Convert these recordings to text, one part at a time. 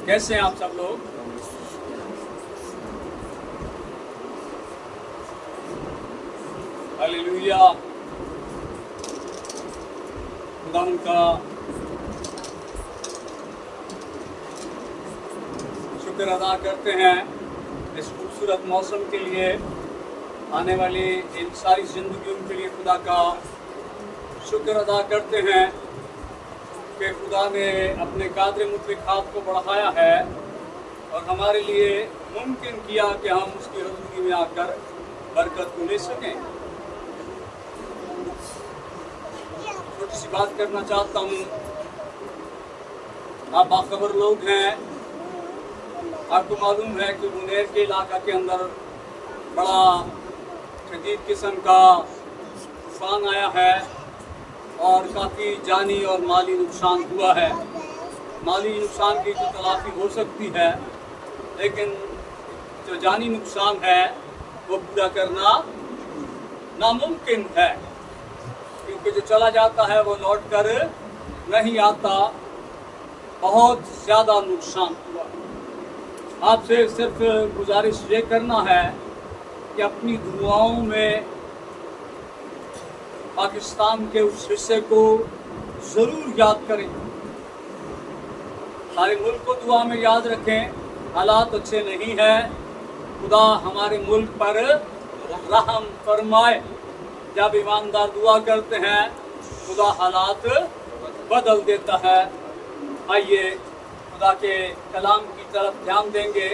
कैसे हैं आप सब लोग? हालेलुया। खुदा का शुक्र अदा करते हैं इस खूबसूरत मौसम के लिए, आने वाली इन सारी जिंदगियों के लिए खुदा का शुक्र अदा करते हैं कि खुदा ने अपने कादर मुतलक हाथ को बढ़ाया है और हमारे लिए मुमकिन किया कि हम उसकी हज़ूरी में आकर बरकत को ले सकें। छोटी सी बात करना चाहता हूँ। आप बाखबर लोग हैं, आपको मालूम है कि मुनेर के इलाका के अंदर बड़ा शदीद किस्म का तूफान आया है और काफ़ी जानी और माली नुकसान हुआ है। माली नुकसान की तो तलाफी हो सकती है, लेकिन जो जानी नुकसान है वो पूरा करना नामुमकिन है, क्योंकि जो चला जाता है वो लौट कर नहीं आता। बहुत ज़्यादा नुकसान हुआ। आपसे सिर्फ गुजारिश ये करना है कि अपनी दुआओं में पाकिस्तान के उस हिस्से को ज़रूर याद करें। हमारे मुल्क को दुआ में याद रखें। हालात अच्छे नहीं हैं, खुदा हमारे मुल्क पर रहम फरमाए। जब ईमानदार दुआ करते हैं खुदा हालात बदल देता है। आइए खुदा के कलाम की तरफ ध्यान देंगे।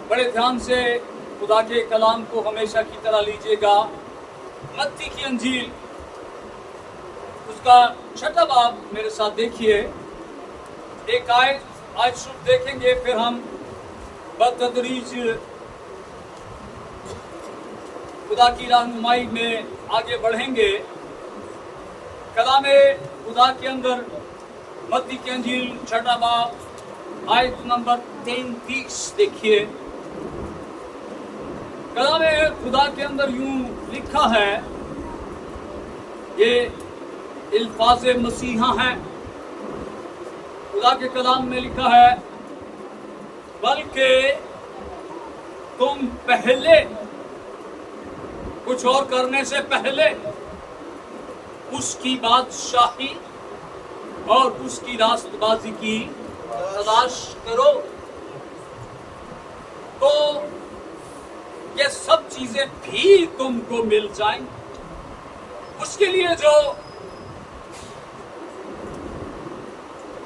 बड़े ध्यान से खुदा के कलाम को हमेशा की तरह लीजिएगा। मत्ती की अंजील उसका 6वां बाब मेरे साथ देखिए। एक आयत आज शुरू देखेंगे, फिर हम बतदरीज खुदा की रहनुमाई में आगे बढ़ेंगे। कलामे खुदा के अंदर मत्ती की अंजील 6वां बाब आयत नंबर 33 देखिए। कलामे खुदा के अंदर यूं लिखा है, ये अल्फाज़ मसीहा है। खुदा के कलाम में लिखा है, बल्कि तुम पहले कुछ और करने से पहले उसकी बादशाही और उसकी रास्तबाजी की तलाश करो, तो ये सब चीजें भी तुमको मिल जाएंगी। उसके लिए जो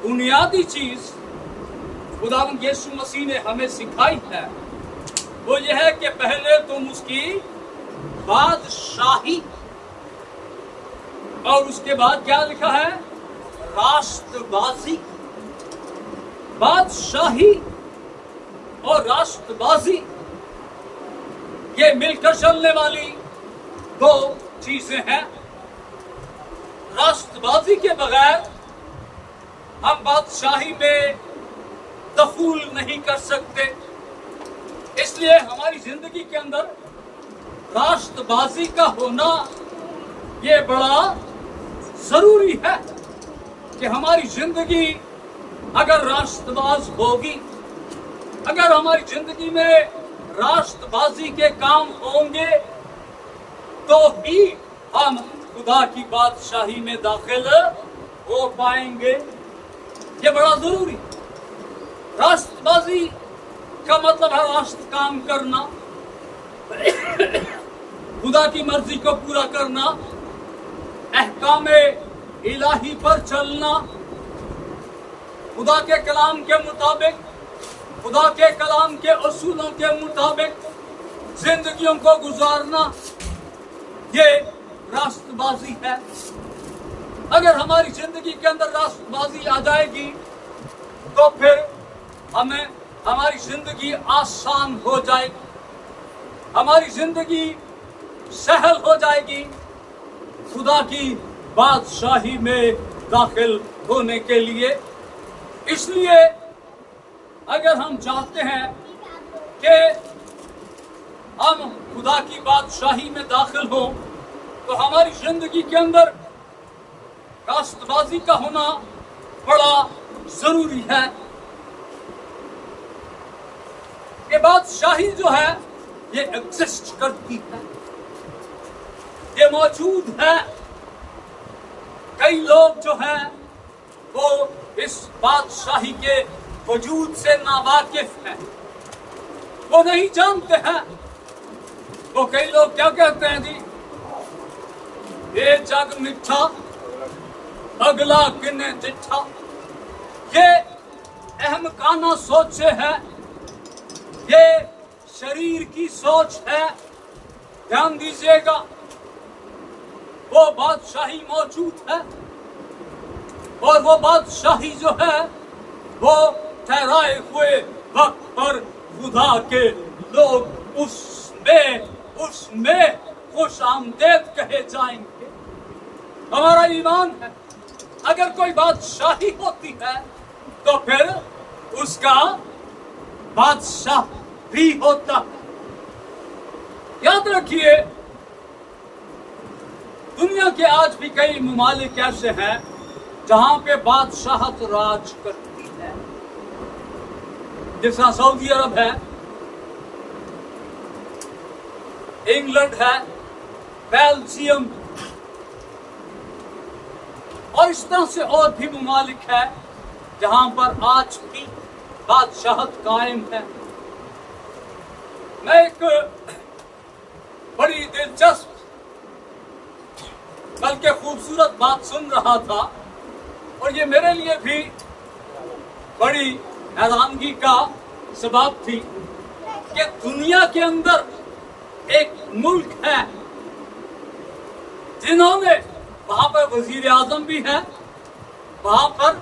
बुनियादी चीज खुदावंद यीशु मसीह ने हमें सिखाई है वो यह है कि पहले तुम उसकी बादशाही और उसके बाद क्या लिखा है, राष्ट्रबाजी। बादशाही और राष्ट्रबाजी ये मिलकर चलने वाली दो चीजें हैं। राष्ट्रबाजी के बगैर हम बादशाही में दखूल नहीं कर सकते। इसलिए हमारी जिंदगी के अंदर राष्ट्रबाजी का होना ये बड़ा जरूरी है कि हमारी जिंदगी अगर राष्ट्रबाज होगी, अगर हमारी जिंदगी में राष्ट्रबाजी के काम होंगे तो ही हम खुदा की बादशाही में दाखिल हो पाएंगे। ये बड़ा जरूरी। राष्ट्रबाजी का मतलब है राष्ट्र काम करना, खुदा की मर्जी को पूरा करना, अहकामे इलाही पर चलना, खुदा के कलाम के मुताबिक, खुदा के कलाम के उसूलों के मुताबिक जिंदगियों को गुजारना, ये राष्ट्रबाजी है। अगर हमारी जिंदगी के अंदर राष्ट्रबाजी आ जाएगी तो फिर हमें हमारी जिंदगी आसान हो जाएगी, हमारी जिंदगी सहल हो जाएगी खुदा की बादशाही में दाखिल होने के लिए। इसलिए अगर हम चाहते हैं कि हम खुदा की बादशाही में दाखिल हों तो हमारी जिंदगी के अंदर राष्ट्रबाजी का होना बड़ा जरूरी है। کہ بادشاہی جو ہے یہ ایگزسٹ کرتی ہے، یہ موجود ہے. کئی لوگ جو ہیں وہ اس بادشاہی کے وجود سے ناواقف ہیں، وہ نہیں جانتے ہیں. وہ کئی لوگ کیا کہتے ہیں جی، یہ جگ مٹھا اگلا کنے جٹھا. یہ احمقانہ سوچے ہے، یہ شریر کی سوچ ہے. دھیان دیجیے گا، وہ بادشاہی موجود ہے، اور وہ بادشاہی جو ہے وہ ٹھہرائے ہوئے وقت پر خدا کے لوگ اس میں خوش آمدید کہے جائیں گے. ہمارا ایمان ہے اگر کوئی بادشاہی ہوتی ہے تو پھر اس کا بادشاہ بھی ہوتا ہے. یاد رکھیے، دنیا کے آج بھی کئی ممالک ایسے ہیں جہاں پہ بادشاہت راج کرتی ہے، جیسا سعودی عرب ہے، انگلینڈ ہے، بیلجیم، اور اس طرح سے اور بھی ممالک ہے جہاں پر آج بھی بادشاہت قائم ہے. میں ایک بڑی دلچسپ بلکہ خوبصورت بات سن رہا تھا، اور یہ میرے لیے بھی بڑی حیرانگی کا سبب تھی کہ دنیا کے اندر ایک ملک ہے جنہوں نے وہاں پر وزیر اعظم بھی ہے، وہاں پر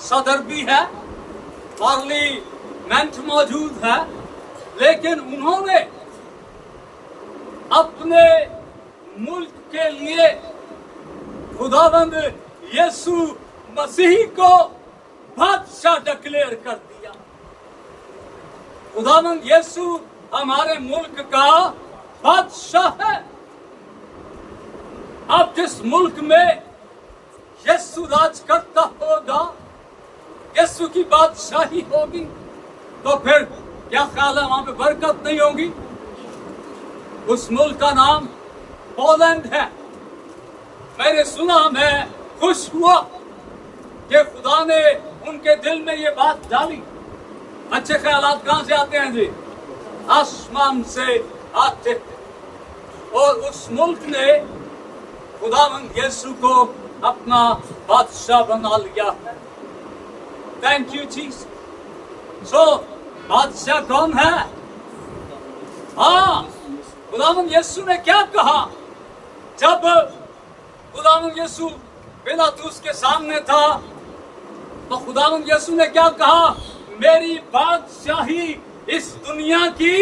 صدر بھی ہے، پارلیمنٹ موجود ہے، لیکن انہوں نے اپنے ملک کے لیے خداوند یسوع مسیح کو بادشاہ ڈکلیئر کر دیا. خداوند یسوع ہمارے ملک کا بادشاہ ہے. اب جس ملک میں یسوع راج کرتا ہوگا، یسوع کی بادشاہی ہوگی، تو پھر کیا خیال ہے وہاں پہ برکت نہیں ہوگی؟ اس ملک کا نام پولینڈ ہے. میں نے سنا، میں خوش ہوا کہ خدا نے ان کے دل میں یہ بات ڈالی. اچھے خیالات کہاں سے آتے ہیں جی؟ آسمان سے آتے ہیں. اور اس ملک نے خداوند یسوع کو اپنا بادشاہ بنا لیا ہے. Thank you Jesus. سو بادشاہ کون ہے؟ ہاں، خداوند یسوع نے کیا کہا جب خداوند یسوع پلاطس کے سامنے تھا؟ تو خداوند یسوع نے کیا کہا؟ میری بادشاہی اس دنیا کی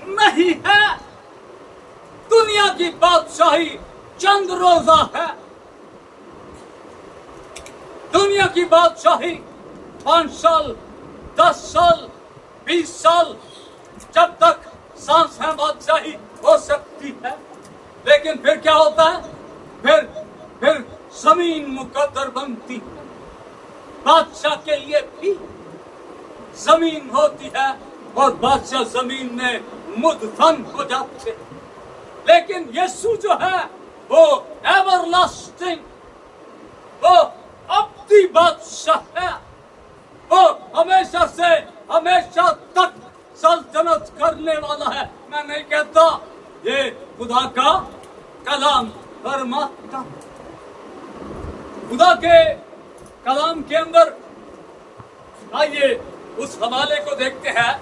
نہیں ہے. دنیا کی بادشاہی چند روزہ ہے. دنیا کی بادشاہی 5 سال، 10 سال، 20 سال، جب تک سانس ہے بادشاہی ہو سکتی ہے. لیکن پھر کیا ہوتا ہے؟ پھر زمین مقدر بنتی ہے. بادشاہ کے لیے بھی زمین ہوتی ہے، اور بادشاہ زمین میں مدفن ہو جاتے ہیں. لیکن یسوع جو ہے وہ ایور لاسٹنگ، وہ ابدی بادشاہ ہے. وہ ہمیشہ سے ہمیشہ تک سلطنت کرنے والا ہے. میں نہیں کہتا، یہ خدا کا کلام فرماتا. خدا کے کلام کے اندر آئیے اس حوالے کو دیکھتے ہیں.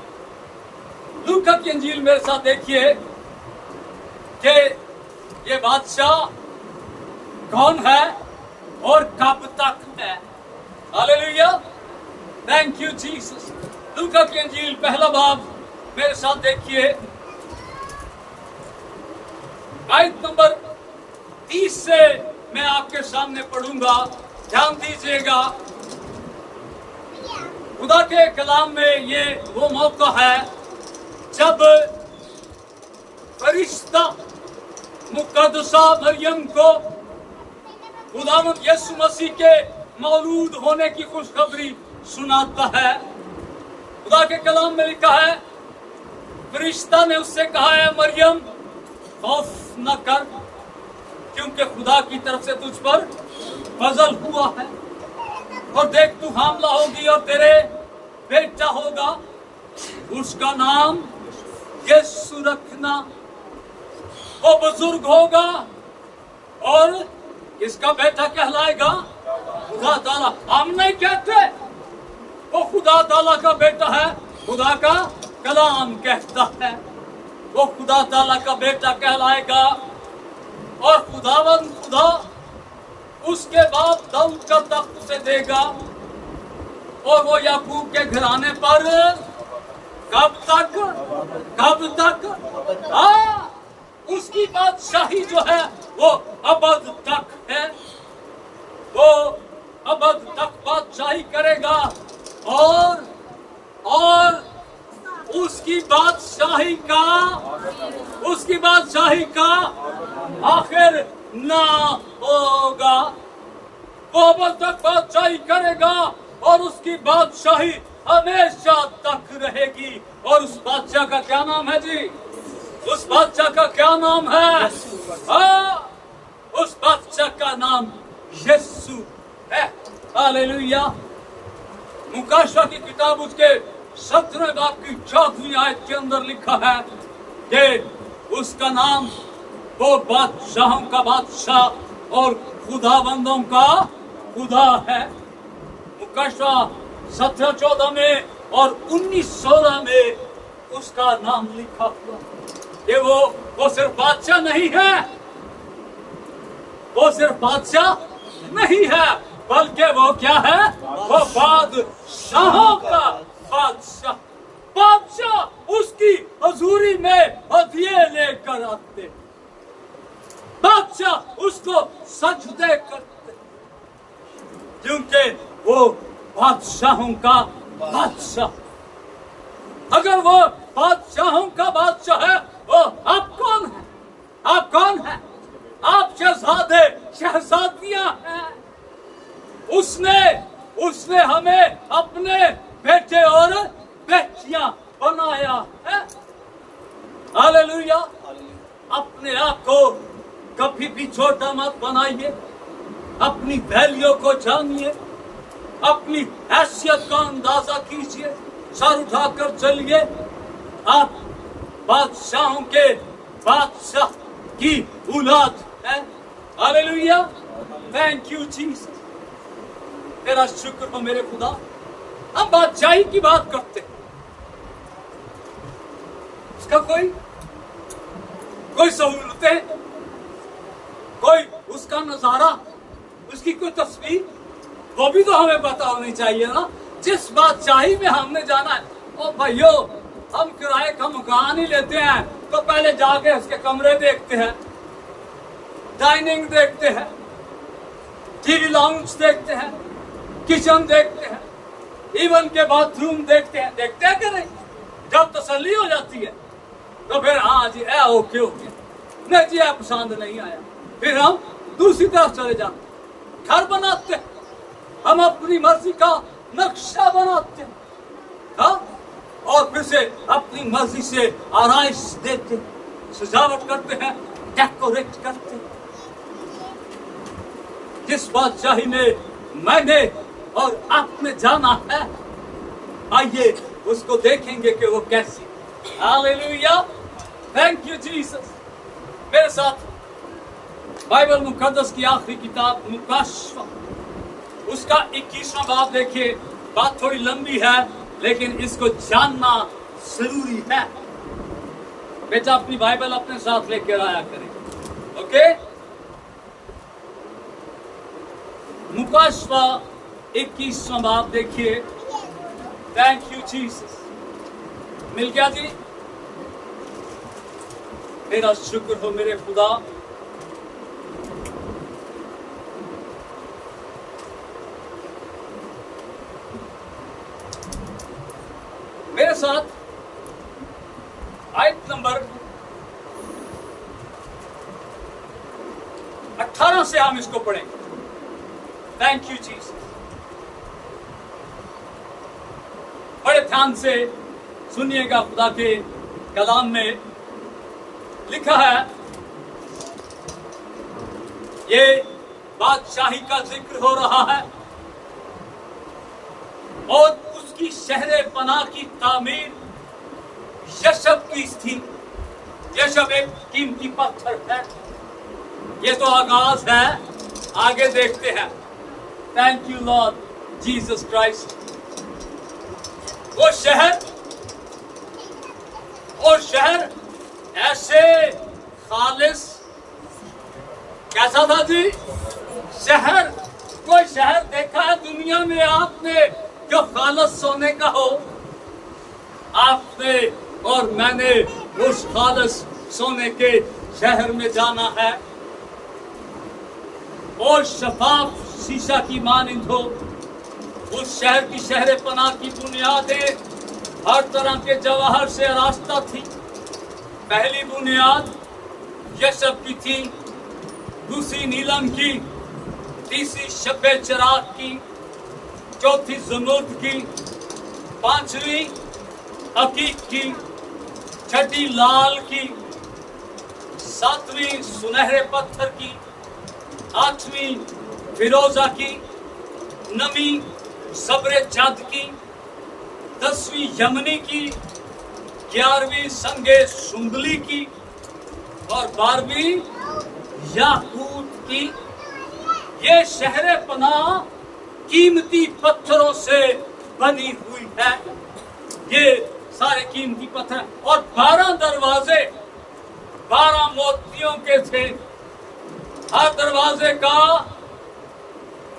لوکا کی انجیل میرے ساتھ دیکھیے کہ یہ بادشاہ کون ہے اور کب تک ہے. ہاللیلویا، تھینک یو جیسس. لوکا کی انجیل پہلا باب میرے ساتھ دیکھیے، آیت نمبر 30 سے میں آپ کے سامنے پڑھوں گا. دھیان دیجیے گا. خدا کے کلام میں یہ وہ موقع ہے جب فرشتہ مقدسہ مریم کو خداوند یسوع مسیح کے مولود ہونے کی خوشخبری سناتا ہے. خدا کے کلام میں لکھا ہے फरिश्ता ने उससे कहा है मरियम खौफ न कर, क्योंकि खुदा की तरफ से तुझ पर फजल हुआ है, और देख तू हामला होगी और तेरे बेटा होगा, उसका नाम यीशु रखना। वो बुजुर्ग होगा और इसका बेटा कहलाएगा खुदा ताला। हम नहीं कहते वो खुदा ताला का बेटा है, खुदा का कलाम कहता है वो खुदा ताला का बेटा कहलाएगा। और खुदावंद खुदा उसके बाद दाऊद का तख्त उसे देगा, और वो याकूब के घराने पर कब तक उसकी बादशाही जो है वो अबद तक है, वो अबद तक बादशाही करेगा। और उसकी बादशाही का आखिर ना होगा। वो अबद तक बादशाही करेगा और उसकी बादशाही हमेशा तक रहेगी। और उस बादशाह का क्या नाम है जी? उस बादशाह का क्या नाम है? उस बादशाह का नाम यीशु है। हालेलुया। मुकाशवा की किताब उसके 17 बाब की 4वीं आयत के अंदर लिखा है कि उसका नाम वो बादशाहों का बादशाह और खुदाबंदों का खुदा है। मुकाशवा 17-14 में और 19-16 में उसका नाम लिखा हुआ कि वो सिर्फ बादशाह नहीं है, वो सिर्फ बादशाह नहीं है, बल्कि वो क्या है? वो बादशाहों का बादशाह। बादशाह उसकी हजूरी में हदिये लेकर आते, बादशाह उसको सजदे करते, क्योंकि वो बादशाहों का बादशाह। अगर वो बादशाहों का बादशाह है, वो आप कौन है? आप कौन है? आप शहजादे शहजादियां हैं। उसने हमें अपने बेटे और बेटियां बनाया है। हालेलुया। अपने आप को कभी भी छोटा मत बनाइए, अपनी वैल्यू को जानिए, अपनी हैसियत का अंदाजा कीजिए, सर उठाकर चलिए। आप बादशाहों के बादशाह की औलाद है। हालेलुया। Thank you Jesus. तेरा शुक्र हो मेरे खुदा। हम बादशाही की बात करते हैं, उसका कोई सहूलतें, कोई उसका नजारा, उसकी कोई तस्वीर, वो भी तो हमें पता होनी चाहिए ना। जिस बादशाही में हमने जाना है, ओ भाइयों, हम किराए का मकान ही लेते हैं तो पहले जाके उसके कमरे देखते हैं, डाइनिंग देखते हैं, टीवी लाउंज देखते हैं, किचन देखते हैं, इवन के बाथरूम देखते हैं कि नहीं? जब तसल्ली हो जाती है तो फिर हाँ जी ओके नहीं जी पसंद नहीं आया, फिर हम दूसरी तरफ चले जाते, घर बनाते, हम अपनी मर्जी का नक्शा बनाते हैं, हाँ? और फिर से अपनी मर्जी से आराइश देते, सजावट करते हैं, डेकोरेट करते हैं। जिस बादशाही में मैंने और आपने जाना है, आइए उसको देखेंगे कि वो कैसी। हालेलुया। Thank you Jesus. मेरे साथ बाइबल मुकद्दस की आखिरी किताब मुकाशवा, उसका 21वां बाब देखिए। बात थोड़ी लंबी है लेकिन इसको जानना जरूरी है। बेटा अपनी बाइबल अपने साथ लेकर आया करें, ओके? मुकाशवा 21वां बाब देखिए। Thank you Jesus. मिल गया जी? मेरा शुक्र हो मेरे खुदा। मेरे साथ आयत नंबर 18 से हम इसको पढ़ेंगे। Thank you Jesus. बड़े ध्यान से सुनिएगा खुदा के कलाम में लिखा है, ये बादशाही का जिक्र हो रहा है और उसकी शहर पनाह की तामीर यशब की थी। यशब एक कीमती पत्थर है। ये तो आगाज है, आगे देखते हैं। Thank you Lord Jesus Christ. वो शहर ऐसे खालिस, कैसा था जी? शहर, कोई शहर देखा है दुनिया में आपने जो खालिस सोने का हो? आपने और मैंने उस खालिस सोने के शहर में जाना है और शफाफ शीशा की मानिंद हो। उस शहर की शहर पनाह की बुनियादें हर तरह के जवाहर से आरास्ता थी। पहली बुनियाद यशब की थी, दूसरी नीलम की, तीसरी शब्बे चिराग की, चौथी ज़ुमुर्द की, पांचवी अकीक की, छठी लाल की, सातवीं सुनहरे पत्थर की, आठवीं फिरोजा की, नवीं सब्रे चांद की, 10वीं यमनी की, 11वीं संगे सुंबली की और 12वीं याकूत की। ये शहर पनाह कीमती पत्थरों से बनी हुई है। ये सारे कीमती पत्थर और 12 दरवाजे 12 मोतियों के थे। हर दरवाजे का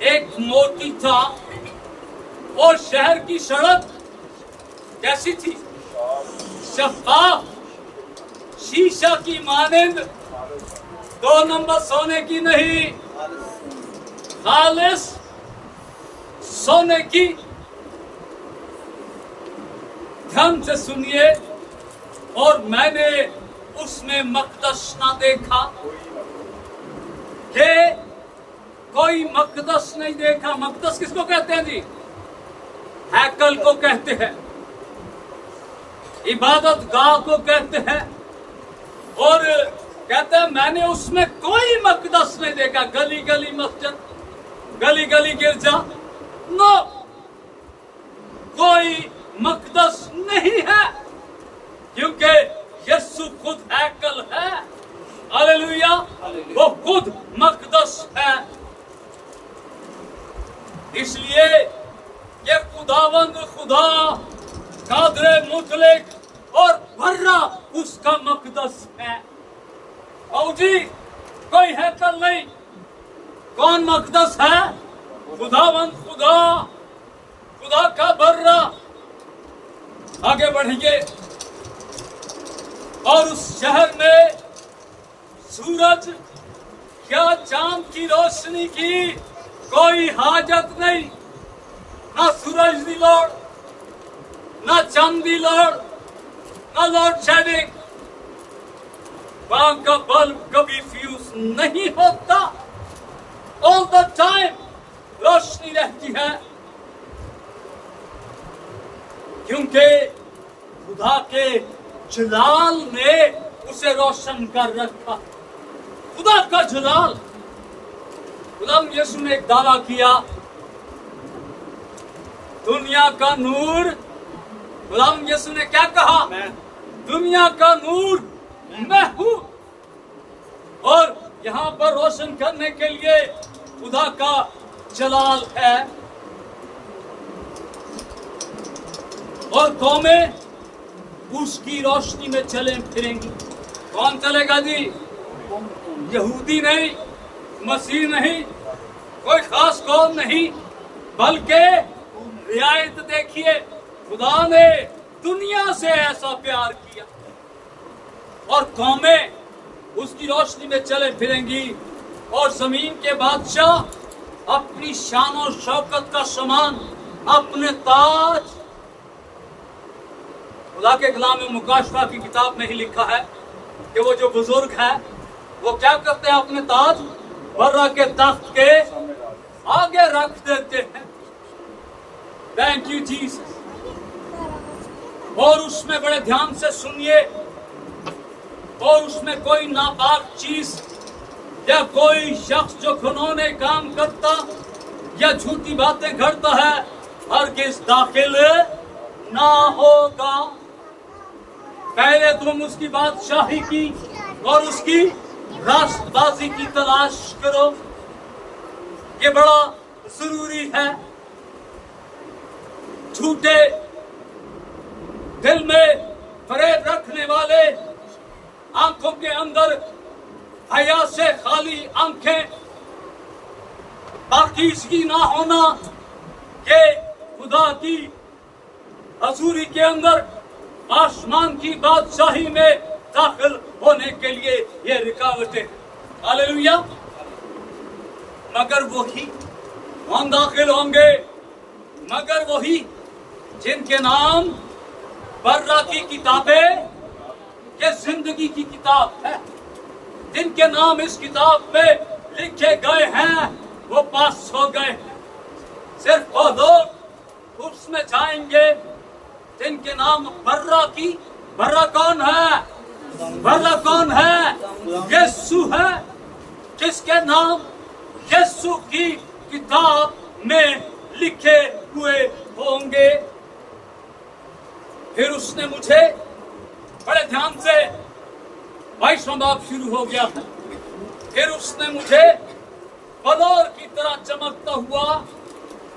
एक मोती था और शहर की सड़क कैसी थी? शफाफ शीशा की मानिंद, 2 नंबर सोने की नहीं, खालिस सोने की। ध्यान से सुनिए। और मैंने उसमें मकदस ना देखा, कि कोई मकदस नहीं देखा। मकदस किसको कहते हैं जी? हैकल को कहते हैं, इबादत गाह को कहते हैं। और कहते हैं मैंने उसमें कोई मकदस नहीं देखा। गली गली मस्जिद, गली गली गिरजा, नो, कोई मकदस नहीं है, क्योंकि यीशु खुद हैकल है। हालेलुया, वो खुद मकदस है। इसलिए ये खुदावंद खुदा कादरे मुतलक और बर्रा उसका मकदस है। और जी कोई हैकल नहीं। कौन मकदस है? खुदावंद खुदा, खुदा का बर्रा। आगे बढ़ेंगे। और उस शहर में सूरज या चांद की रोशनी की कोई हाजत नहीं। ना सूरज दी लोड़, ना चांद दी लोड़, ना लोड शेडिंग। वहां का बल्ब कभी फ्यूज नहीं होता। ऑल द टाइम रोशनी रहती है, क्योंकि खुदा के जलाल ने उसे रोशन कर रखा। खुदा का जलाल। खुदा यीशु ने एक दावा किया, दुनिया का नूर। खुदा यीशु ने क्या कहा? दुनिया का नूर मैं हूं। और यहां पर रोशन करने के लिए खुदा का जलाल है। और कौमें उसकी रोशनी में चले फिरेंगी। कौन चलेगा जी? यहूदी नहीं, मसीह नहीं, कोई खास कौम नहीं, बल्कि रियायत देखिए, खुदा ने दुनिया से ऐसा प्यार किया और कौमें उसकी रोशनी में चले फिरेंगी। और जमीन के बादशाह अपनी शान और शौकत का समान अपने ताज। खुदा के कलाम में मुकाशफा की किताब में ही लिखा है कि वो जो बुजुर्ग है वो क्या करते हैं? अपने ताज बर्रा के तख्त के आगे रख देते हैं। Thank you Jesus. اور اس میں بڑے دھیان سے سنیے، اور اس میں کوئی ناپاک چیز یا کوئی شخص جو گھنونے کام کرتا یا جھوٹی باتیں گھڑتا ہے ہرگز داخل نہ ہوگا۔ پہلے تم اس کی بادشاہی کی اور اس کی راست بازی کی تلاش کرو، یہ بڑا ضروری ہے۔ جھوٹے دل میں فریب رکھنے والے، آنکھوں کے اندر حیا سے خالی آنکھیں، پاکیزگی نہ ہونا، یہ خدا کی حضوری کے اندر آسمان کی بادشاہی میں داخل ہونے کے لیے یہ رکاوٹیں۔ ہاللیلویا۔ مگر وہی کون داخل ہوں گے؟ مگر وہی جن کے نام برا کی کتابیں یہ زندگی کی کتاب ہے، جن کے نام اس کتاب میں لکھے گئے ہیں وہ پاس ہو گئے۔ صرف وہ لوگ اس میں جائیں گے جن کے نام برا کی، برا کون ہے؟ برا کون ہے؟ یسوع ہے، جس کے نام یسوع کی کتاب میں لکھے ہوئے ہوں گے۔ پھر اس نے مجھے بڑے دھیان سے 22واں باب شروع ہو گیا ہے۔ پھر اس نے مجھے بلور کی طرح چمکتا ہوا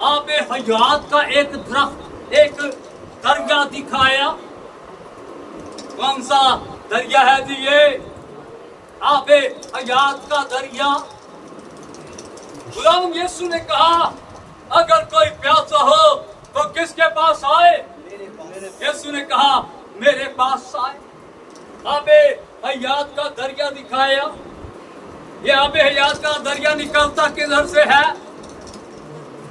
آب حیات کا ایک درخت، ایک دریا دکھایا۔ کون سا دریا ہے جی؟ یہ آب حیات کا دریا۔ غلام یسوع نے کہا اگر کوئی پیاسا ہو تو کس کے پاس آئے؟ یسوع نے کہا میرے پاس آئے۔ آب حیات کا دریا دکھایا۔ یہ آب حیات کا دریا نکلتا کدھر سے ہے؟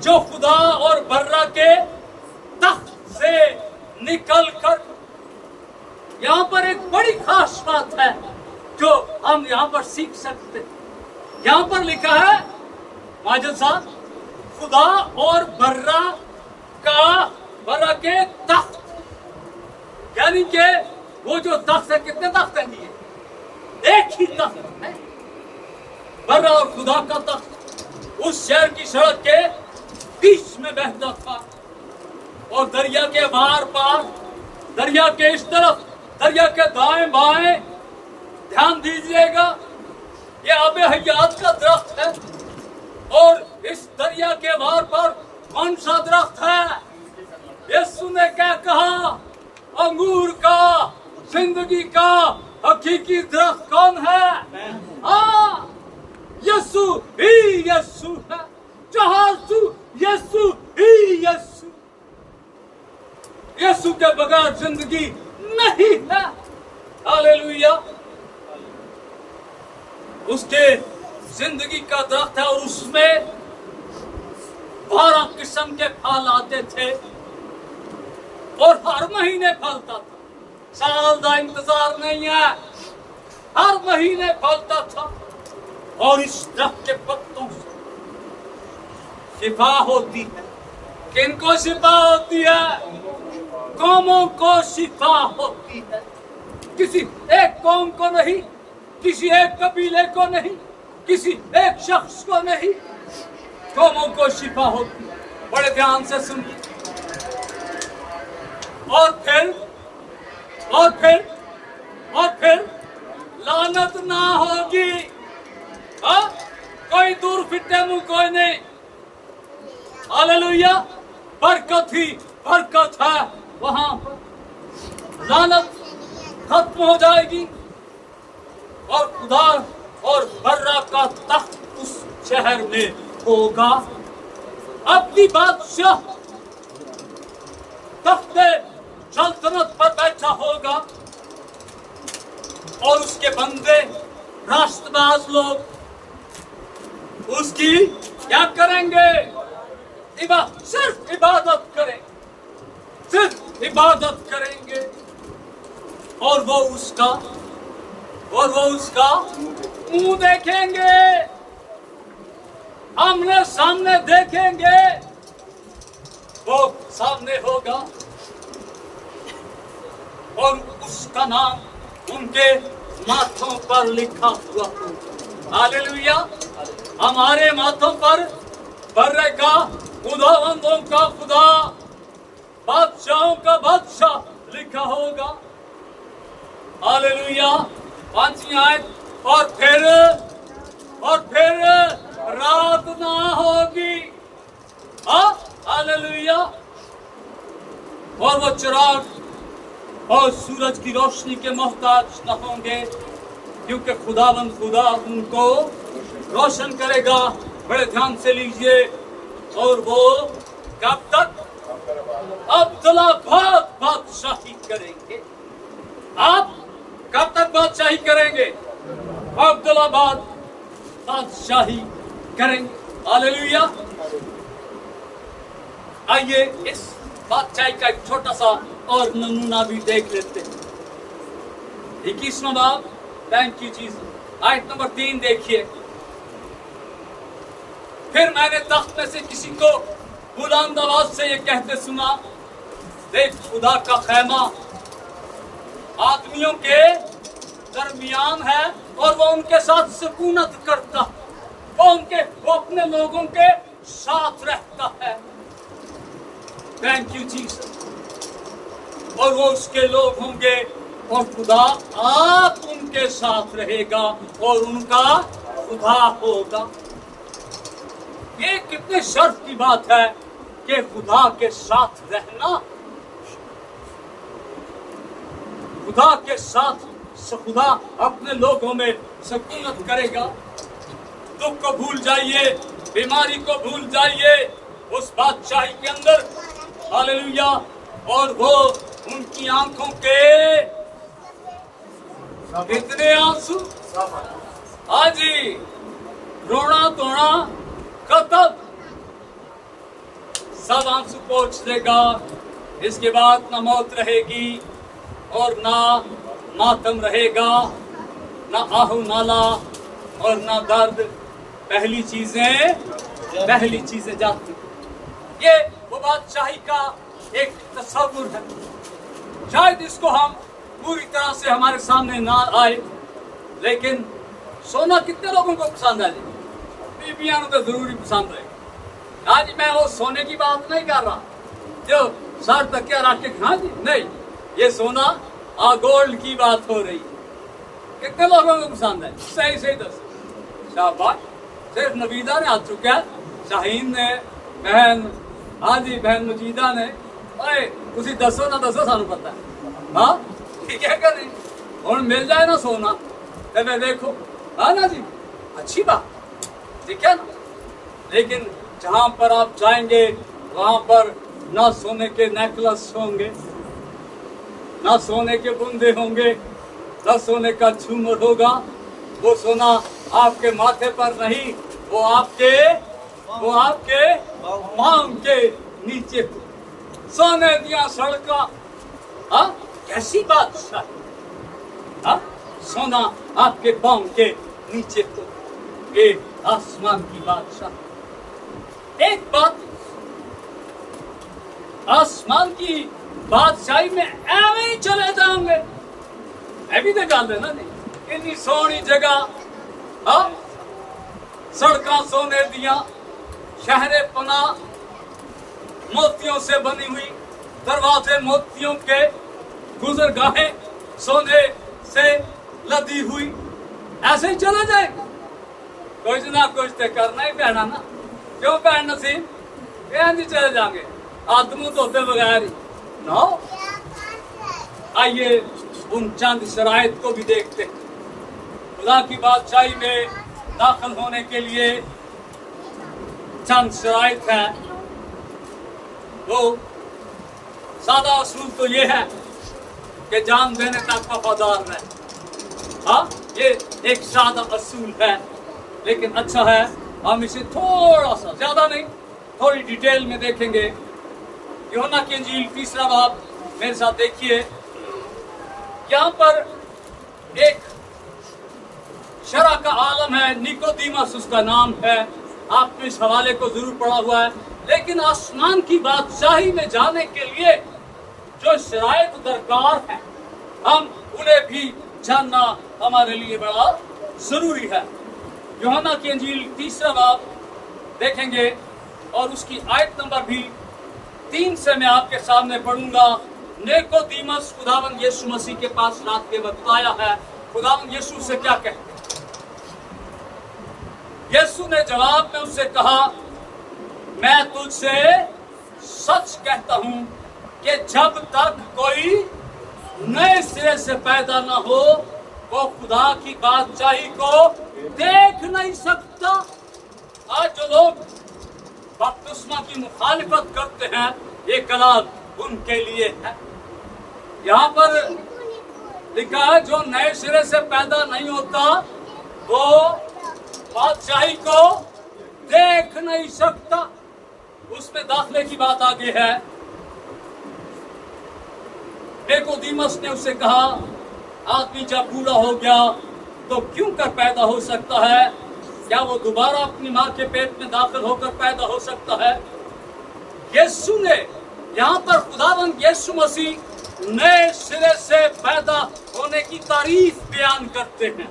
جو خدا اور برا کے تخت سے نکل کر، یہاں پر ایک بڑی خاص بات ہے جو ہم یہاں پر سیکھ سکتے۔ یہاں پر لکھا ہے ماجد صاحب، خدا اور برا کا، برا کے تخت، یعنی کہ وہ جو تخت ہے، کتنے تخت ہیں یہ؟ ایک ہی تخت ہے، برا اور خدا کا تخت۔ اس شہر کی سڑک کے بیچ میں بہتا تھا، اور دریا کے بار پار، دریا کے اس طرف، دریا کے دائیں بائیں، دھیان دیجئے گا، یہ آب حیات کا درخت ہے۔ اور اس دریا کے بار پر کون سا درخت ہے؟ یسوع نے کیا کہا؟ انگور کا، زندگی کا حقیقی درخت کون ہے؟ ہاں، یسوع ہی یسوع ہے۔ جہاں یسوع ہی یسوع، یسوع کے بغیر زندگی نہیں ہے۔ ہاللیلویا۔ اس کے زندگی کا درخت ہے، اور اس میں 12 قسم کے پھل آتے تھے، اور ہر مہینے پھلتا تھا۔ سال کا انتظار نہیں ہے، ہر مہینے پھلتا تھا۔ اور اس درخت کے پتوں سے شفا ہوتی ہے۔ کن کو شفا ہوتی ہے؟ قوموں کو شفا ہوتی ہے۔ کسی ایک قوم کو نہیں، کسی ایک قبیلے کو نہیں، کسی ایک شخص کو نہیں، قوموں کو شفا ہوتی ہے۔ بڑے دھیان سے سنیے۔ اور پھر لعنت نہ ہوگی۔ کوئی دور پھٹے منہ کوئی نہیں۔ ہاللیلویا۔ برکت ہی برکت ہے وہاں پر، لعنت ختم ہو جائے گی، اور خدا اور برا کا تخت اس شہر میں ہوگا۔ اپنی بادشاہ تخت سلطنت پر بیٹھا ہوگا، اور اس کے بندے راست باز لوگ اس کی کیا کریں گے؟ صرف عبادت کریں، صرف عبادت کریں گے، اور وہ اس کا منہ دیکھیں گے، آمنے سامنے دیکھیں گے، وہ سامنے ہوگا۔ और उसका नाम उनके माथों पर लिखा हुआ हो। हालेलुया। हमारे माथों पर बर्रे का, खुदावंदों का खुदा, बादशाहों का बादशाह लिखा होगा। हालेलुया। 5वीं आयत, और फिर रात ना होगी। हालेलुया। और वो चिराग और सूरज की रोशनी के मोहताज न होंगे, क्योंकि खुदावंद खुदा उनको रोशन करेगा। बड़े ध्यान से लीजिए। और वो कब तक? अब्दुल्लाबाद बादशाही करेंगे। आप कब तक बादशाही करेंगे? अब्दुल्लाबाद बादशाही करेंगे। हालेलुया। आइए इस बादशाही का एक छोटा सा और नमूना भी देख लेते हैं। 21वां बाब, थैंक यू जीसस, आयत नंबर 3 देखिए। फिर मैंने तख्त में से किसी को बुलंद आवाज से ये कहते सुना, देख खुदा का खैमा आदमियों के दरमियान है और वो उनके साथ सुकूनत करता, वो अपने लोगों के साथ रहता है। Thank you Jesus. और वो उसके लोग होंगे और खुदा आप उनके साथ रहेगा और उनका खुदा होगा। ये कितने शर्फ की बात है कि खुदा के साथ रहना, खुदा के साथ खुदा अपने लोगों में सुकूनत करेगा। दुख को भूल जाइए, बीमारी को भूल जाइए उस बादशाही के अंदर। हालेलुया। और वो उनकी आंखों के कितने आंसू, हाजी, रोना धोना खत्म, सब आंसू पोंछ देगा। इसके बाद ना मौत रहेगी और ना मातम रहेगा, ना आहू नाला और ना दर्द। पहली चीजें जाती। ये वो बादशाही का एक तस्वुर है। शायद इसको हम पूरी तरह से हमारे सामने ना आए, लेकिन सोना कितने लोगों को पसंद है? बीबियां तो जरूरी पसंद है। आज मैं वो सोने की बात नहीं कर रहा जो सर तकिया रख के खा जी, नहीं, ये सोना गोल्ड की बात हो रही है। कितने लोगों को पसंद है? सही दस। शाबाश। सिर्फ नवीदा ने हाथ चुका, शाहीन ने, बहन हाजी बहन मजीदा ने। ओए तुसी दसो ना दसो, सानू पता है। हाँ ठीक है कि नहीं? और मिल जाए ना सोना तो मैं देखो, हाँ ना जी, अच्छी बात, ठीक है ना। लेकिन जहाँ पर आप जाएंगे वहाँ पर ना सोने के नेकलेस होंगे, ना सोने के बुंदे होंगे, ना सोने का झूमर होगा। वो सोना आपके माथे पर नहीं, वो आपके पाँव के नीचे। सोने दिया सड़का, हाँ कैसी बात है? हाँ सोना आपके पाँव के नीचे तो ये आसमान की बादशाह। एक बात, आसमान की बादशाही में ऐਵੇਂ ही चले जाओगे। भी तो गल है ना जी, इतनी सोहनी जगह, हाँ सड़का सोने दिया, शहरे पना मोतियों से बनी हुई, दरवाजे मोतियों के, गुजरगाहें सोने से लदी हुई। ऐसे ही चला जाएगा। कुछ ना कुछ तो करना ही पैना ना, क्यों पैन नसीब? नहीं चले जाएंगे आदमों धोते बगैर ही ना। आइए उन चंद शराइत को भी देखते हैं। खुदा की बादशाही में दाखिल होने के लिए चंद शराइत है। वो सादा असूल तो ये है कि जान देने तक वफादार रहे। हाँ ये एक सादा असूल है, लेकिन अच्छा है हम इसे थोड़ा सा, ज्यादा नहीं, थोड़ी डिटेल में देखेंगे। यूहन्ना की इंजील 3 बाब मेरे साथ देखिए। यहाँ पर एक शरा का आलम है, निकोदीमस उसका नाम है। आपने इस हवाले को जरूर पढ़ा हुआ है। लेकिन आसमान की बादशाही में जाने के लिए जो शराइत दरकार है, हम उन्हें भी जानना हमारे लिए बड़ा जरूरी है। यूहन्ना की इंजील 3 बाब देखेंगे और उसकी आयत नंबर भी 3 से मैं आपके सामने पढ़ूंगा। निकोदेमुस खुदावंद यीशु मसीह के पास रात के वक्त आया है। खुदावंद यीशु से क्या कहते? यीशु ने जवाब में उससे कहा, मैं तुझसे सच कहता हूं कि जब तक कोई नए सिरे से पैदा ना हो वो खुदा की बादशाही को देख नहीं सकता। आज जो लोग बपतिस्मा की मुखालिफत करते हैं, ये कलाम उनके लिए है। यहाँ पर लिखा है, जो नए सिरे से पैदा नहीं होता वो बादशाही को देख नहीं सकता। उसमें दाखिले की बात आगे है। निकोदेमुस ने उससे कहा, आदमी जब बूढ़ा हो गया तो क्यों कर पैदा हो सकता है? क्या वो दोबारा अपनी माँ के पेट में दाखिल होकर पैदा हो सकता है? यीशु ने यहाँ पर खुदावंद यीशु मसीह नए सिरे से पैदा होने की तारीफ बयान करते हैं।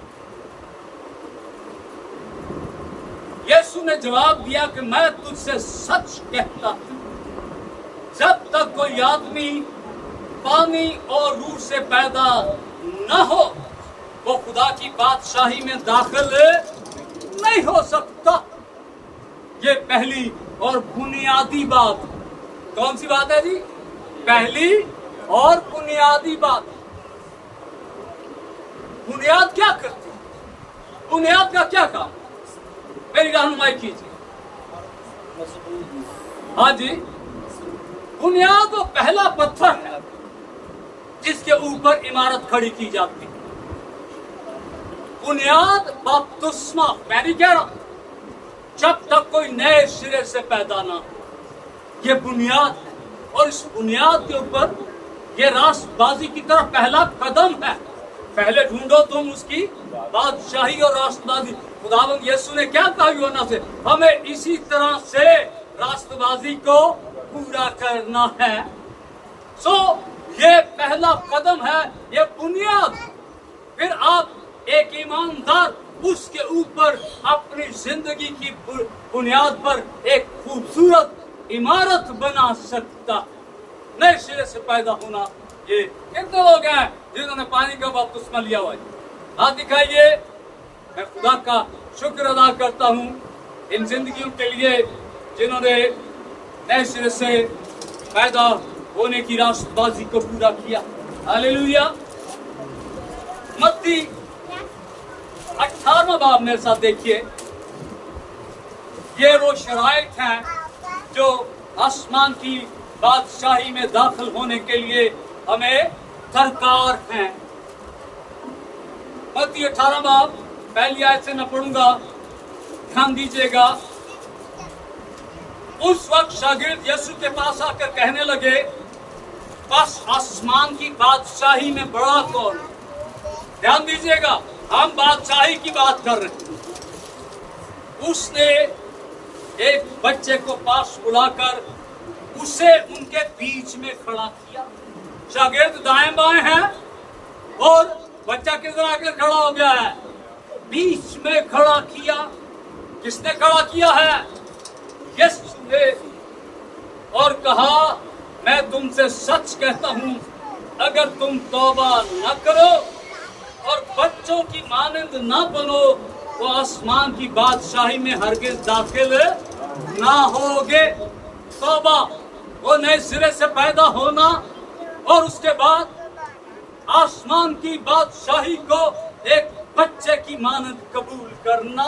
यीशु ने जवाब दिया कि मैं तुझसे सच कहता हूं, जब तक कोई आदमी पानी और रूह से पैदा न हो वो खुदा की बादशाही में दाखिल नहीं हो सकता। ये पहली और बुनियादी बात। कौन सी बात है जी? पहली और बुनियादी बात। बुनियाद क्या करती है? बुनियाद का क्या काम? मेरी रहनुमाई कीजिए। हाँ जी, बुनियाद वो पहला पत्थर है जिसके ऊपर इमारत खड़ी की जाती है। बुनियाद बपतिस्मा, मैं नहीं कह रहा, जब तक कोई नए सिरे से पैदा ना हो, ये बुनियाद है। और इस बुनियाद के ऊपर ये राष्ट्रबाजी की तरफ पहला कदम है। पहले ढूंढो तुम उसकी बादशाही और राष्ट्रबाजी। खुदावंद यीशु ने क्या कहा यूहन्ना से? हमें इसी तरह से राष्ट्रबाजी को पूरा करना है। ये पहला कदम है, ये बुनियाद। फिर आप एक ईमानदार उसके ऊपर अपनी जिंदगी की बुनियाद पर एक खूबसूरत इमारत बना सकता। नए सिरे से पैदा होना, ये कितने लोग हैं जिन्होंने पानी का बपतिस्मा लिया हुआ है? हाथ दिखाइए। मैं खुदा का शुक्र अदा करता हूँ इन जिंदगियों के लिए जिन्होंने नए सिरे से पैदा होने की राष्ट्रबाजी को पूरा किया। हालेलुया। मत्ती 18वां बाब मेरे साथ देखिए। ये वो शराइत हैं जो आसमान की बादशाही में दाखिल होने के लिए हमें दरकार हैं। मत्ती 18 बाब पहली आयत से मैं पढ़ूंगा, ध्यान दीजिएगा। उस वक्त शागिर्द यीशु के पास आकर कहने लगे, बस आसमान की बादशाही में बड़ा कौन? ध्यान दीजिएगा, हम बादशाही की बात कर रहे हैं। उसने एक बच्चे को पास बुलाकर उसे उनके बीच में खड़ा किया। शागिर्द दाएं बाएं हैं और बच्चा किधर आकर खड़ा हो गया है? बीच में खड़ा किया। किसने खड़ा किया है? यीशु ने। और कहा, मैं तुमसे सच कहता हूं, अगर तुम तौबा न करो और बच्चों की मानंद न बनो तो आसमान की बादशाही में हरगिज दाखिल ना होगे। तौबा, वो नए सिरे से पैदा होना और उसके बाद आसमान की बादशाही को एक बच्चे की मानंद कबूल करना।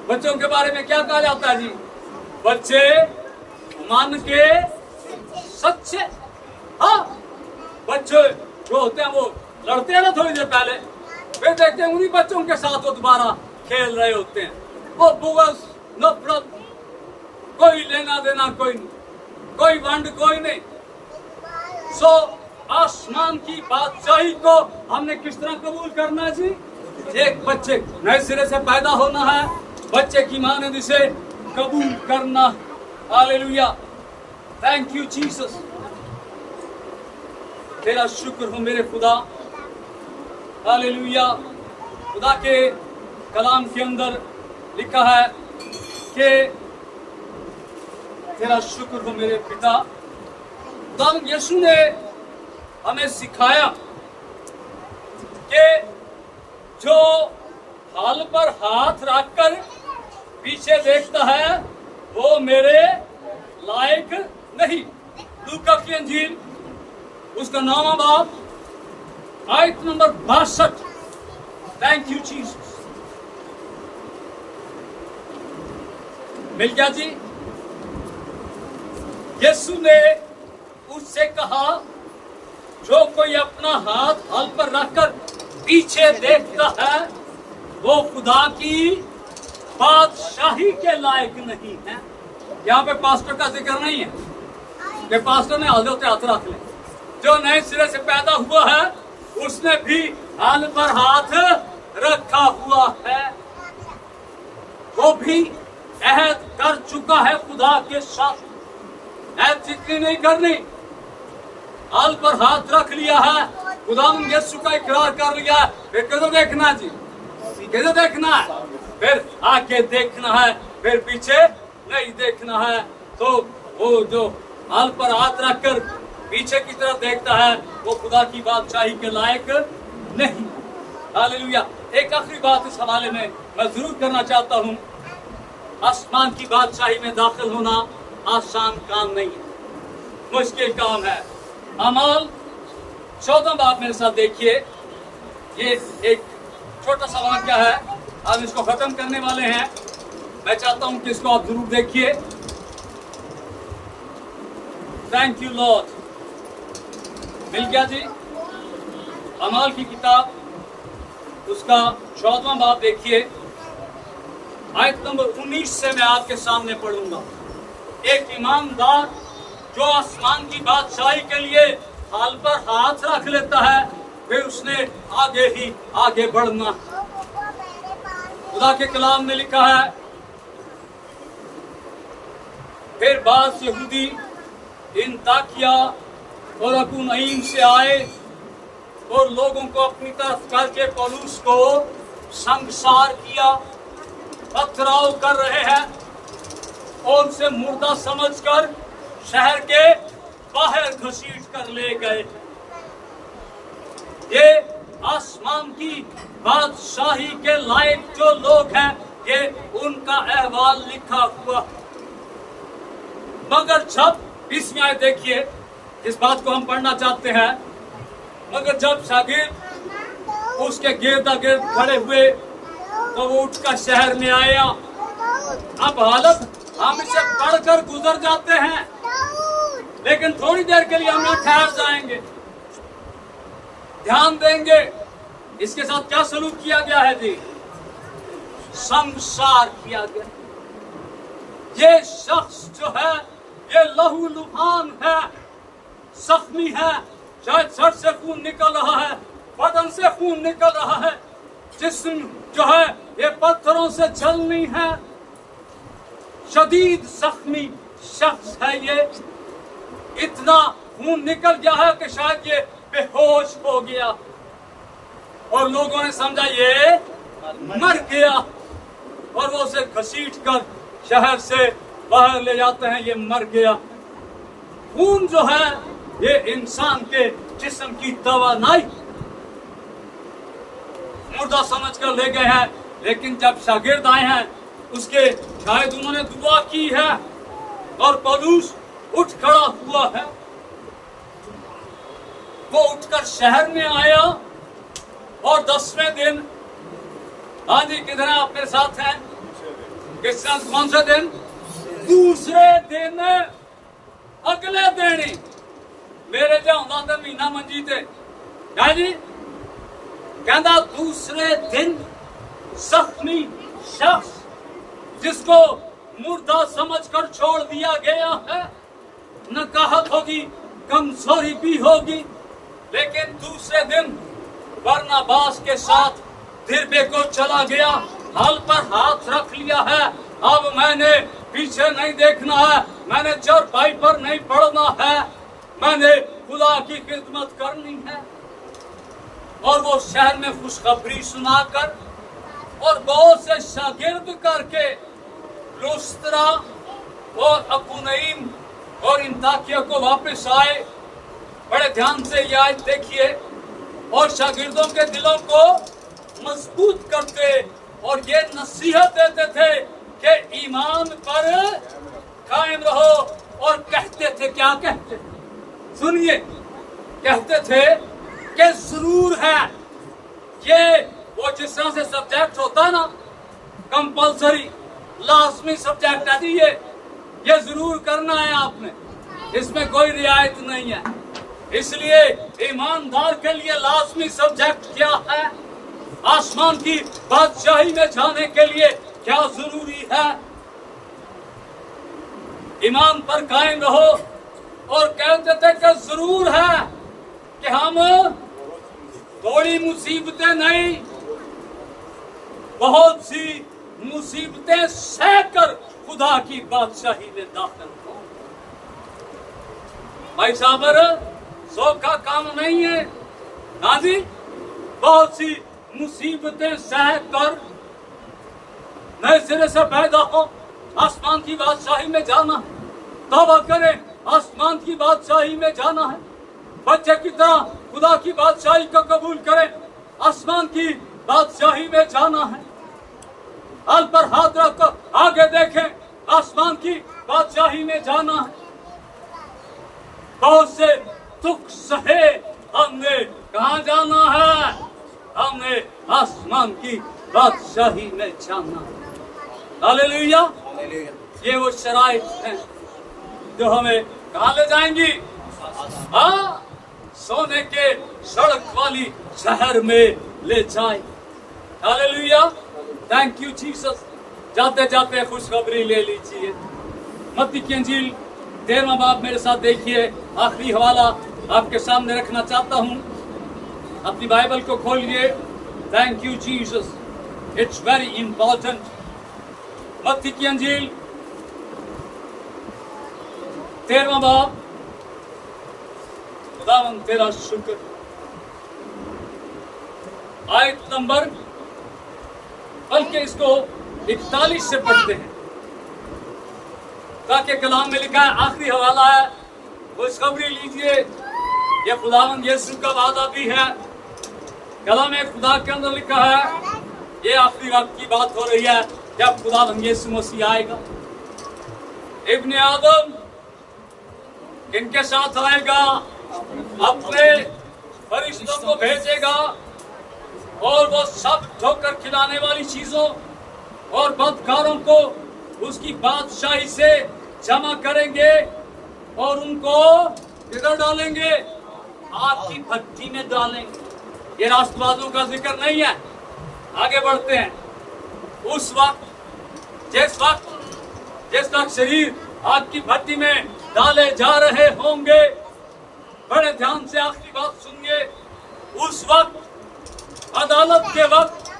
बच्चों के बारे में क्या कहा जाता है जी? बच्चे मान के सच्चे। हाँ, बच्चे जो होते हैं वो लड़ते हैं ना थोड़ी देर पहले, फिर देखते हैं उन्हीं बच्चों के साथ वो दोबारा खेल रहे होते हैं। वो बुगस, नफरत, कोई लेना देना कोई नहीं, कोई वंड कोई नहीं। आसमान की बादशाही को हमने किस तरह कबूल करना है जी? एक बच्चे नए सिरे से पैदा होना है, बच्चे की मानंद इसे कबूल करना। Hallelujah, thank you Jesus. तेरा शुक्र हो मेरे खुदा। हालेलुया। खुदा के कलाम के अंदर लिखा है कि तेरा शुक्र हो मेरे पिता। खुदा यीशु ने हमें सिखाया कि जो हाल पर हाथ रखकर पीछे देखता है वो मेरे लायक नहीं। लूका की अंजील उसका 9वां बाब आयत नंबर 62। Thank you Jesus. मिल गया जी। यीशु ने उससे कहा जो कोई अपना हाथ हल पर रखकर पीछे देखता है वो खुदा की बादशाही के लायक नहीं है। यहाँ पे पास्टर का जिक्र नहीं है कि पास्टर ने हाथ होते हाथ रख ले। जो नए सिरे से पैदा हुआ है उसने भी हाल पर हाथ रखा हुआ है। वो भी अहद कर चुका है खुदा के साथ। अहद जितनी नहीं करनी, हाल पर हाथ रख लिया है, खुदा यीशु का इकरार कर लिया है। फिर कैसे देखना जी, कैसे देखना है, फिर आगे देखना है, फिर पीछे नहीं देखना है। तो वो जो हाल पर हाथ रखकर पीछे की तरफ देखता है वो खुदा की बादशाही के लायक नहीं। हालेलुया। एक आखिरी बात इस हवाले में मैं जरूर करना चाहता हूँ। आसमान की बादशाही में दाखिल होना आसान काम नहीं है, मुश्किल काम है। अमाल 14 बाब मेरे साथ देखिए। ये एक छोटा सा वाक्या है, हम इसको खत्म करने वाले हैं। मैं चाहता हूं कि इसको आप जरूर देखिए। Thank you Lord. मिल गया जी। अमाल की किताब उसका 14वां बाब देखिए, आयत नंबर 19 से मैं आपके सामने पढ़ूंगा। एक ईमानदार जो आसमान की बादशाही के लिए हाल पर हाथ रख लेता है फिर उसने आगे ही आगे बढ़ना। खुदा के कलाम में लिखा है, फिर बास यहूदी इन ताकिया और अकुनईम से आए और लोगों को अपनी तरफ करके पौलुस को संगसार किया, पथराव कर रहे हैं और उसे मुर्दा समझकर शहर के बाहर घसीट कर ले गए। ये आसमान की बादशाही के लायक जो लोग हैं ये उनका अहवाल लिखा हुआ। मगर जब इसमें आए देखिए इस बात को हम पढ़ना चाहते हैं। मगर जब शागिर्द उसके गिरदा गिर्द खड़े हुए तो वो उठकर शहर में आया। अब हालत हम इसे पढ़कर गुजर जाते हैं लेकिन थोड़ी देर के लिए हम यहाँ ठहर जाएंगे, ध्यान देंगे इसके साथ क्या सलूक किया गया है जी। संसार किया गया। ये शख्स जो है ये लहू लुहान है, जख्मी है, शायद सर से खून निकल रहा है, बदन से खून निकल रहा है, जिस्म जो है ये पत्थरों से जलनी है। शदीद जख्मी शख्स है ये, इतना खून निकल गया है कि शायद ये बेहोश हो गया और लोगों ने समझा ये मर गया और वो उसे घसीट कर शहर से बाहर ले जाते हैं। ये मर गया। खून जो है ये इंसान के जिस्म की तवानाई मुर्दा समझकर ले गए हैं। लेकिन जब शागिर्द आए हैं उसके शायद उन्होंने दुआ की है और पौलुस उठ खड़ा हुआ है। वो उठकर शहर में आया और 10वें दिन, हाँ जी किधर है आप मेरे साथ हैं? किस कौन से दिन? दूसरे दिन, अगले दिन ही मेरे जाऊंगा तो महीना मंजी थे। क्या जी कहता दूसरे दिन जख्मी शख्स जिसको मुर्दा समझकर छोड़ दिया गया है, नकाहत होगी, कमजोरी भी होगी, लेकिन दूसरे दिन बरनबास के साथ दिरबे को चला गया, हाल पर हाथ रख लिया है। अब मैंने पीछे नहीं देखना है, मैंने चौपाई पर नहीं पड़ना है, मैंने खुदा की खिदमत करनी है और वो शहर में खुशखबरी सुनाकर और बहुत से शागिर्द करके लुस्त्रा और अकुनईम और इंताकिया को वापस आए। बड़े ध्यान से ये आयत देखिए, और शागिर्दों के दिलों को मजबूत करते और ये नसीहत देते थे कि ईमान पर कायम रहो, और कहते थे, क्या कहते थे, सुनिए, कहते थे कि जरूर है, ये वो जिस तरह से सब्जेक्ट होता ना, कंपल्सरी लाजमी सब्जेक्ट है, ये जरूर करना है आपने, इसमें कोई रियायत नहीं है। इसलिए ईमानदार के लिए लाजमी सब्जेक्ट क्या है? आसमान की बादशाही में जाने के लिए क्या जरूरी है? ईमान पर कायम रहो, और कहते थे कि जरूर है कि हम थोड़ी मुसीबतें नहीं, बहुत सी मुसीबतें सहकर खुदा की बादशाही में दाखिल हो। भाई साहब, शौक का काम नहीं है, हाँ जी, बहुत सी मुसीबतें सहकर नए सिरे से पैदा हो, आसमान की बादशाही में जाना है। तौबा करें, आसमान की बादशाही में जाना है। बच्चे की तरह खुदा की बादशाही को कबूल करें, आसमान की बादशाही में जाना है। हाल पर हाथ रखकर आगे देखें, आसमान की बादशाही में जाना है। बहुत से दुख सहे, हमने कहाँ जाना है? हमने आसमान की बादशाही में जाना है। हालेलुया। ये वो शराइत हैं जो हमें कहाँ ले जाएंगी? हाँ, सोने के सड़क वाली शहर में ले जाए। Hallelujah, thank you Jesus. जाते जाते खुशखबरी ले लीजिए। मत्ती की इंजील 13वां बाब मेरे साथ देखिए, आखिरी हवाला आपके सामने रखना चाहता हूं। अपनी बाइबल को खोलिए। Thank you Jesus, it's very important. मत्ती की इंजील 13वां बाब। खुदावन तेरा शुक्र। आयत नंबर, बल्कि इसको 41 से पढ़ते हैं, ताकि कलाम में लिखा है, आखिरी हवाला है, खुशखबरी लीजिए। ये खुदावंद यीशु का वादा भी है। कलाम खुदा के अंदर लिखा है, ये आखिरी वक्त की बात हो रही है जब खुदावंद यीशु मसीह आएगा। इब्ने आदम इनके साथ आएगा, अपने फरिश्तों को भेजेगा, और वो सब ठोकर खिलाने वाली चीजों और बदकारों को उसकी बादशाही से जमा करेंगे और उनको किधर डालेंगे? आग की भट्टी में डालेंगे। ये राष्ट्रवादियों का जिक्र नहीं है। आगे बढ़ते हैं। उस वक्त जिस वक्त शरीर आग की भट्टी में डाले जा रहे होंगे, बड़े ध्यान से आखिरी बात सुनिए, उस वक्त अदालत के वक्त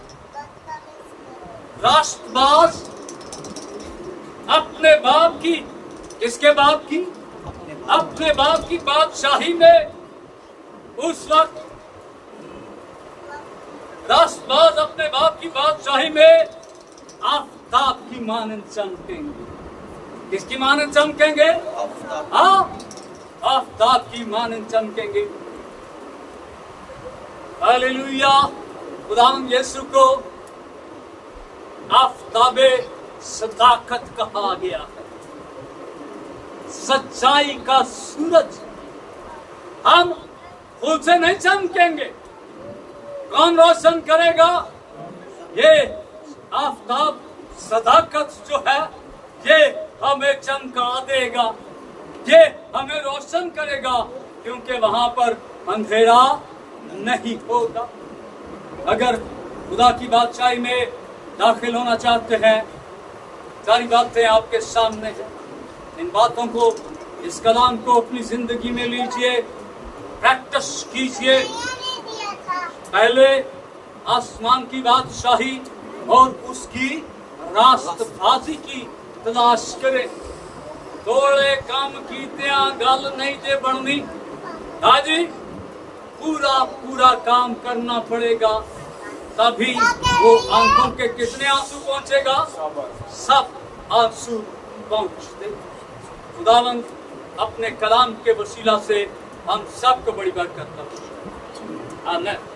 राष्ट्रवाद अपने बाप की, किसके बाप की? अपने बाप की बादशाही में, उस वक्त राष्ट्रवाद अपने बाप की बादशाही में आफताब की मानंद चमकेंगे। किसकी मानंद चमकेंगे? हाँ, आफताब की मानंद चमकेंगे। हालेलुया। खुदावंद यीशु को आफताबे सदाकत कहा गया है, सच्चाई का सूरज। हम खुद से नहीं चमकेंगे, कौन रोशन करेगा? ये आफताब सदाकत जो है, ये हमें चमका देगा, ये हमें रोशन करेगा, क्योंकि वहां पर अंधेरा नहीं होगा। अगर खुदा की बादशाही में दाखिल होना चाहते हैं, सारी बातें आपके सामने हैं। इन बातों को, इस कलाम को अपनी जिंदगी में लीजिए, प्रैक्टिस कीजिए। पहले आसमान की बादशाही और उसकी रास्तबाजी की तलाश करें। थोड़े काम कीतियां गल नहीं जे बननी, ہاں جی پورا کام کرنا پڑے گا، تبھی وہ آنکھوں کے کتنے آنسو پہنچے گا؟ سب آنسو پہنچتے۔ خداوند اپنے کلام کے وسیلہ سے ہم سب کو بڑی برکت کرے۔ آمین۔